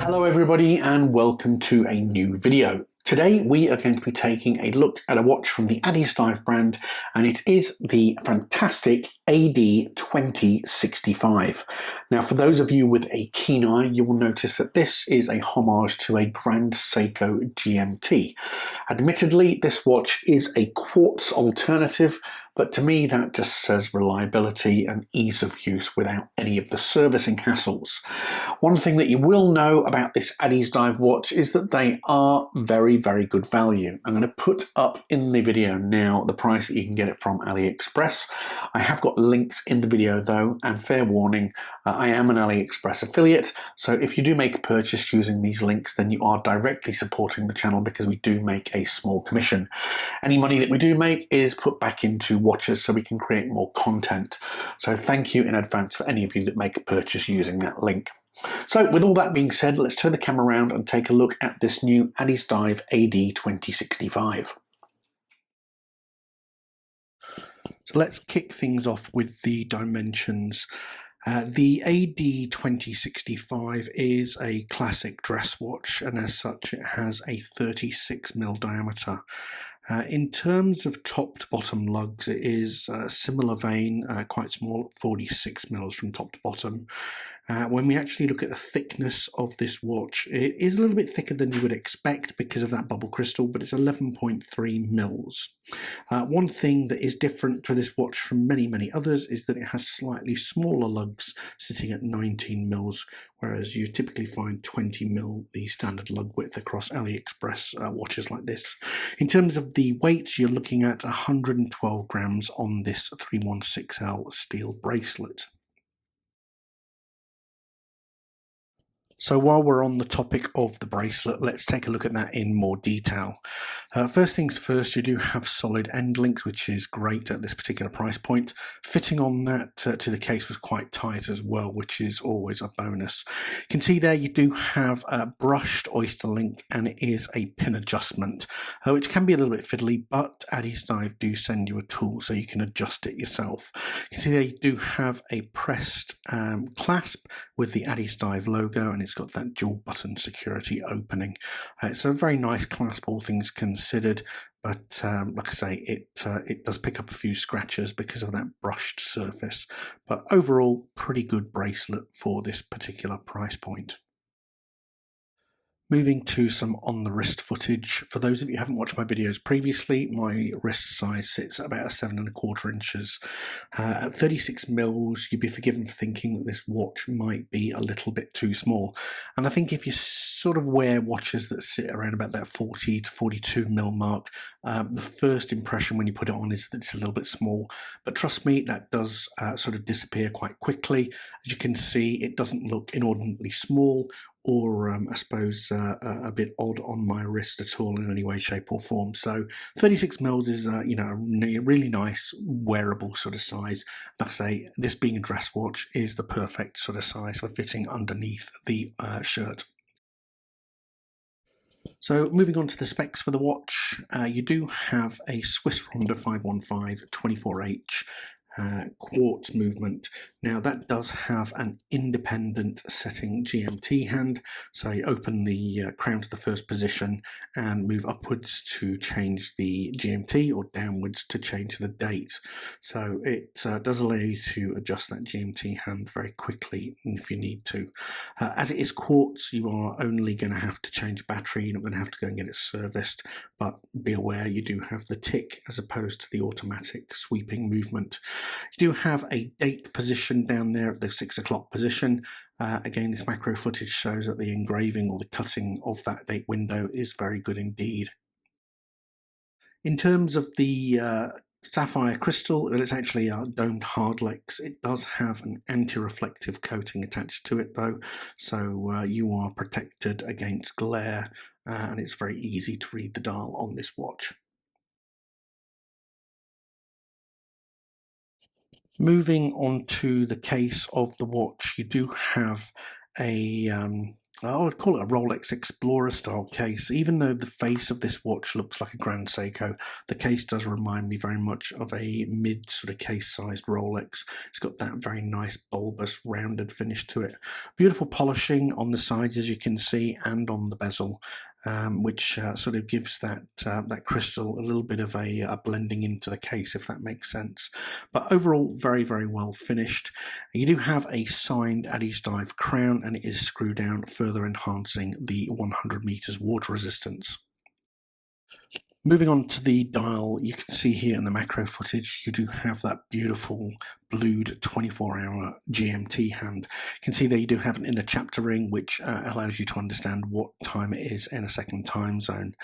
Hello everybody and welcome to a new video. Today we are going to be taking a look at a watch from the Addiesdive brand, and it is the fantastic AD2065. Now, for those of you with a keen eye, you will notice that this is a homage to a Grand Seiko GMT. Admittedly, this watch is a quartz alternative, but to me that just says reliability and ease of use without any of the servicing hassles. One thing that you will know about this Addiesdive watch is that they are very good value. I'm going to put up in the video now the price that you can get it from AliExpress. I have got links in the video though, and fair warning, I am an AliExpress affiliate, so if you do make a purchase using these links, then you are directly supporting the channel because we do make a small commission. Any money that we do make is put back into watches so we can create more content. So thank you in advance for any of you that make a purchase using that link. So with all that being said, let's turn the camera around and take a look at this new Addiesdive AD2065. So let's kick things off with the dimensions. The AD2065 is a classic dress watch, and as such it has a 36mm diameter. In terms of top to bottom lugs, it is a similar vein, quite small, 46mm from top to bottom. When we actually look at the thickness of this watch, it is a little bit thicker than you would expect because of that bubble crystal, but it's 11.3mm. One thing that is different for this watch from many others is that it has slightly smaller lugs sitting at 19mm, whereas you typically find 20mm the standard lug width across AliExpress watches like this. In terms of the weight, you're looking at 112 grams on this 316L steel bracelet. So while we're on the topic of the bracelet, let's take a look at that in more detail. First things first, you do have solid end links, which is great at this particular price point. Fitting on that to the case was quite tight as well, which is always a bonus. You can see there you do have a brushed oyster link, and it is a pin adjustment, which can be a little bit fiddly, but Addiesdive do send you a tool so you can adjust it yourself. You can see there you do have a pressed clasp with the Addiesdive logo, and it's got that dual button security opening. It's a very nice clasp, all things considered, but like I say, it does pick up a few scratches because of that brushed surface. But overall, pretty good bracelet for this particular price point. Moving to some on the wrist footage. For those of you who haven't watched my videos previously, my wrist size sits at about 7¼ inches. At 36mm, you'd be forgiven for thinking that this watch might be a little bit too small. And I think if you sort of wear watches that sit around about that 40 to 42mm mark, the first impression when you put it on is that it's a little bit small. But trust me, that does sort of disappear quite quickly. As you can see, it doesn't look inordinately small or I suppose a bit odd on my wrist at all in any way, shape or form. So 36mm is you know, a really nice wearable sort of size. Like I say, this being a dress watch is the perfect sort of size for fitting underneath the shirt. So moving on to the specs for the watch, you do have a Swizz Ronda 515 24H quartz movement. Now that does have an independent setting GMT hand, so you open the crown to the first position and move upwards to change the GMT or downwards to change the date. So it does allow you to adjust that GMT hand very quickly if you need to. As it is quartz, you are only going to have to change battery. You're not going to have to go and get it serviced, but be aware you do have the tick as opposed to the automatic sweeping movement. You do have a date position down there at the 6 o'clock position. Again, this macro footage shows that the engraving or the cutting of that date window is very good indeed. In terms of the sapphire crystal, it's actually a domed hardlex. It does have an anti-reflective coating attached to it though, so you are protected against glare, and it's very easy to read the dial on this watch. Moving on to the case of the watch, you do have a I would call it a Rolex Explorer style case. Even though the face of this watch looks like a Grand Seiko, the case does remind me very much of a mid sort of case-sized Rolex. It's got that very nice bulbous rounded finish to it. Beautiful polishing on the sides, as you can see, and on the bezel. Which sort of gives that that crystal a little bit of a blending into the case, if that makes sense. But overall, very, very well finished. You do have a signed Addiesdive crown, and it is screw down, further enhancing the 100 meters water resistance. Moving on to the dial, you can see here in the macro footage, you do have that beautiful blued 24-hour GMT hand. You can see there you do have an inner chapter ring, which allows you to understand what time it is in a second time zone.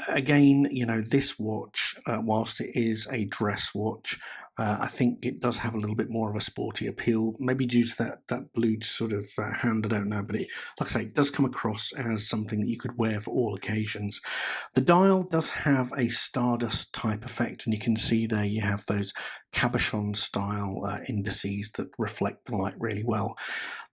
Again, you know, this watch, whilst it is a dress watch, I think it does have a little bit more of a sporty appeal, maybe due to that blued sort of hand, I don't know, but it, like I say, it does come across as something that you could wear for all occasions. The dial does have a stardust type effect, and you can see there you have those cabochon style indices that reflect the light really well.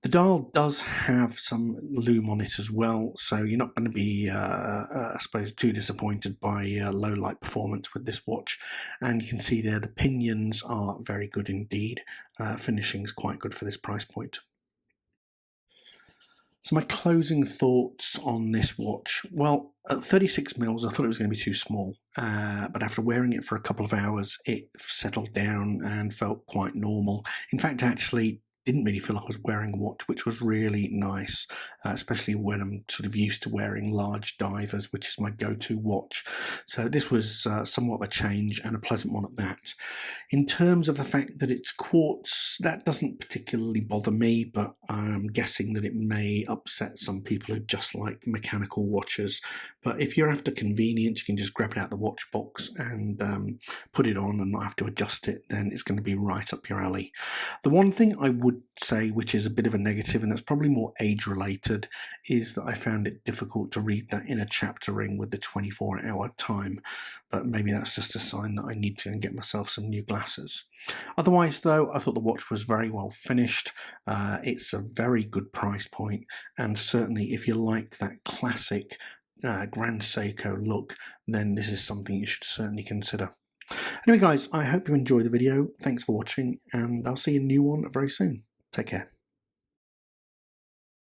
The dial does have some lume on it as well, so you're not going to be, I suppose, too disappointed by low light performance with this watch. And you can see there the pinions are very good indeed. Finishing's quite good for this price point. So my closing thoughts on this watch. Well, at 36 mils, I thought it was going to be too small, but after wearing it for a couple of hours, it settled down and felt quite normal. In fact, actually, didn't really feel like I was wearing a watch, which was really nice, especially when I'm sort of used to wearing large divers, which is my go-to watch. So this was somewhat of a change, and a pleasant one at that. In terms of the fact that it's quartz, that doesn't particularly bother me, but I'm guessing that it may upset some people who just like mechanical watches. But if you're after convenience, you can just grab it out of the watch box and put it on and not have to adjust it, then it's going to be right up your alley. The one thing I would say, which is a bit of a negative, and that's probably more age related, is that I found it difficult to read that inner chapter ring with the 24-hour time, but maybe that's just a sign that I need to get myself some new glasses. Otherwise though, I thought the watch was very well finished. It's a very good price point, and certainly if you like that classic Grand Seiko look, then this is something you should certainly consider. Anyway guys, I hope you enjoyed the video. Thanks for watching, and I'll see you in a new one very soon. Take care.